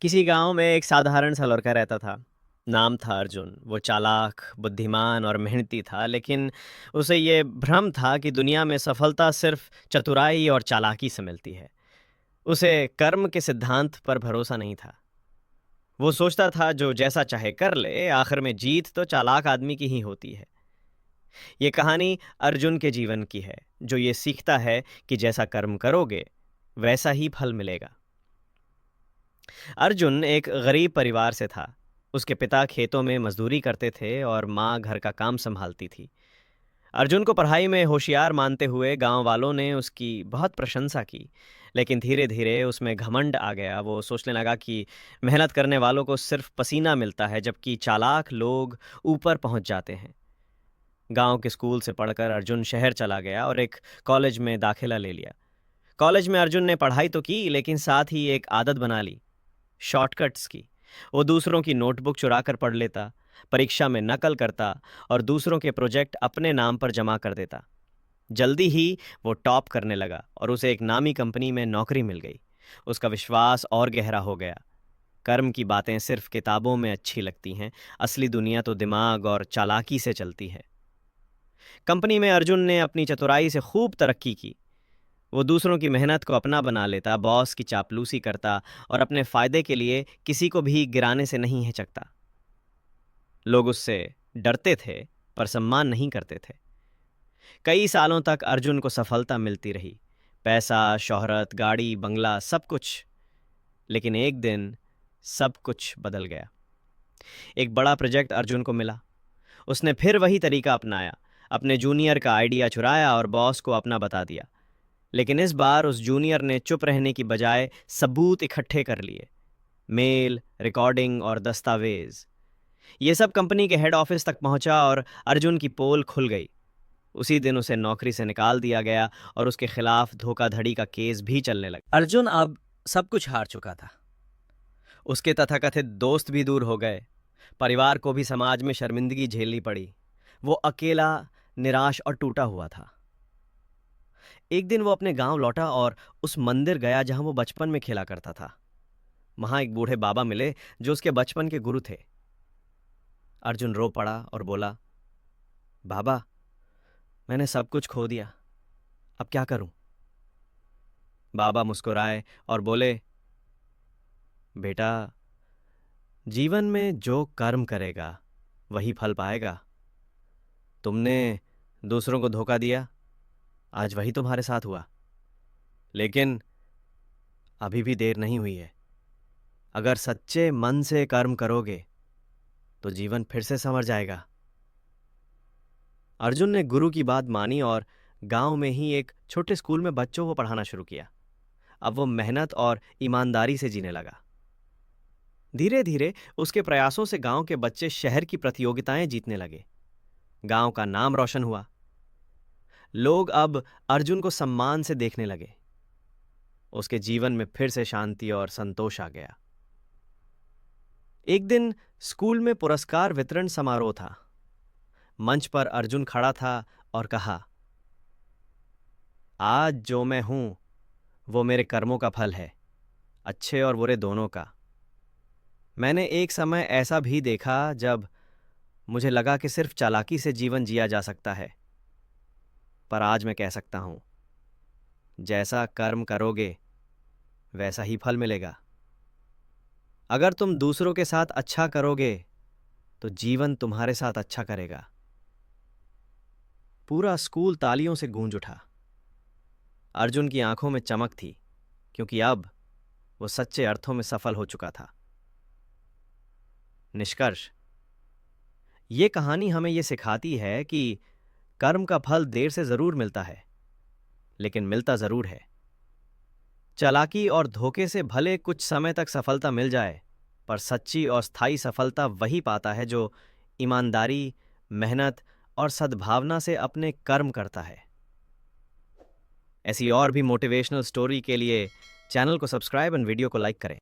किसी गांव में एक साधारण सा लड़का रहता था। नाम था अर्जुन। वो चालाक, बुद्धिमान और मेहनती था, लेकिन उसे ये भ्रम था कि दुनिया में सफलता सिर्फ चतुराई और चालाकी से मिलती है। उसे कर्म के सिद्धांत पर भरोसा नहीं था। वो सोचता था जो जैसा चाहे कर ले, आखिर में जीत तो चालाक आदमी की ही होती है। ये कहानी अर्जुन के जीवन की है, जो ये सीखता है कि जैसा कर्म करोगे वैसा ही फल मिलेगा। अर्जुन एक गरीब परिवार से था। उसके पिता खेतों में मजदूरी करते थे और माँ घर का काम संभालती थी। अर्जुन को पढ़ाई में होशियार मानते हुए गांव वालों ने उसकी बहुत प्रशंसा की, लेकिन धीरे धीरे उसमें घमंड आ गया। वो सोचने लगा कि मेहनत करने वालों को सिर्फ पसीना मिलता है, जबकि चालाक लोग ऊपर पहुंच जाते हैं। गांव के स्कूल से पढ़कर अर्जुन शहर चला गया और एक कॉलेज में दाखिला ले लिया। कॉलेज में अर्जुन ने पढ़ाई तो की, लेकिन साथ ही एक आदत बना ली, शॉर्टकट्स की। वो दूसरों की नोटबुक चुरा कर पढ़ लेता, परीक्षा में नकल करता और दूसरों के प्रोजेक्ट अपने नाम पर जमा कर देता। जल्दी ही वो टॉप करने लगा और उसे एक नामी कंपनी में नौकरी मिल गई। उसका विश्वास और गहरा हो गया। कर्म की बातें सिर्फ किताबों में अच्छी लगती हैं, असली दुनिया तो दिमाग और चालाकी से चलती है। कंपनी में अर्जुन ने अपनी चतुराई से खूब तरक्की की। वो दूसरों की मेहनत को अपना बना लेता, बॉस की चापलूसी करता और अपने फायदे के लिए किसी को भी गिराने से नहीं हिचकता। लोग उससे डरते थे, पर सम्मान नहीं करते थे। कई सालों तक अर्जुन को सफलता मिलती रही, पैसा, शोहरत, गाड़ी, बंगला, सब कुछ। लेकिन एक दिन सब कुछ बदल गया। एक बड़ा प्रोजेक्ट अर्जुन को मिला। उसने फिर वही तरीका अपनाया, अपने जूनियर का आइडिया चुराया और बॉस को अपना बता दिया। लेकिन इस बार उस जूनियर ने चुप रहने की बजाय सबूत इकट्ठे कर लिए, मेल, रिकॉर्डिंग और दस्तावेज। ये सब कंपनी के हेड ऑफिस तक पहुंचा और अर्जुन की पोल खुल गई। उसी दिन उसे नौकरी से निकाल दिया गया और उसके खिलाफ धोखाधड़ी का केस भी चलने लगा। अर्जुन अब सब कुछ हार चुका था। उसके तथाकथित दोस्त भी दूर हो गए। परिवार को भी समाज में शर्मिंदगी झेलनी पड़ी। वो अकेला, निराश और टूटा हुआ था। एक दिन वो अपने गांव लौटा और उस मंदिर गया जहां वो बचपन में खेला करता था। वहां एक बूढ़े बाबा मिले जो उसके बचपन के गुरु थे। अर्जुन रो पड़ा और बोला, बाबा, मैंने सब कुछ खो दिया, अब क्या करूं? बाबा मुस्कुराए और बोले, बेटा, जीवन में जो कर्म करेगा वही फल पाएगा। तुमने दूसरों को धोखा दिया, आज वही तुम्हारे साथ हुआ। लेकिन अभी भी देर नहीं हुई है। अगर सच्चे मन से कर्म करोगे तो जीवन फिर से संवर जाएगा। अर्जुन ने गुरु की बात मानी और गांव में ही एक छोटे स्कूल में बच्चों को पढ़ाना शुरू किया। अब वो मेहनत और ईमानदारी से जीने लगा। धीरे धीरे उसके प्रयासों से गांव के बच्चे शहर की प्रतियोगिताएं जीतने लगे। गांव का नाम रोशन हुआ। लोग अब अर्जुन को सम्मान से देखने लगे। उसके जीवन में फिर से शांति और संतोष आ गया। एक दिन स्कूल में पुरस्कार वितरण समारोह था। मंच पर अर्जुन खड़ा था और कहा, आज जो मैं हूं वो मेरे कर्मों का फल है, अच्छे और बुरे दोनों का। मैंने एक समय ऐसा भी देखा जब मुझे लगा कि सिर्फ चालाकी से जीवन जिया जा सकता है, पर आज मैं कह सकता हूं, जैसा कर्म करोगे वैसा ही फल मिलेगा। अगर तुम दूसरों के साथ अच्छा करोगे तो जीवन तुम्हारे साथ अच्छा करेगा। पूरा स्कूल तालियों से गूंज उठा। अर्जुन की आंखों में चमक थी, क्योंकि अब वो सच्चे अर्थों में सफल हो चुका था। निष्कर्ष, ये कहानी हमें ये सिखाती है कि कर्म का फल देर से जरूर मिलता है, लेकिन मिलता जरूर है। चालाकी और धोखे से भले कुछ समय तक सफलता मिल जाए, पर सच्ची और स्थायी सफलता वही पाता है जो ईमानदारी, मेहनत और सद्भावना से अपने कर्म करता है। ऐसी और भी मोटिवेशनल स्टोरी के लिए चैनल को सब्सक्राइब और वीडियो को लाइक करें।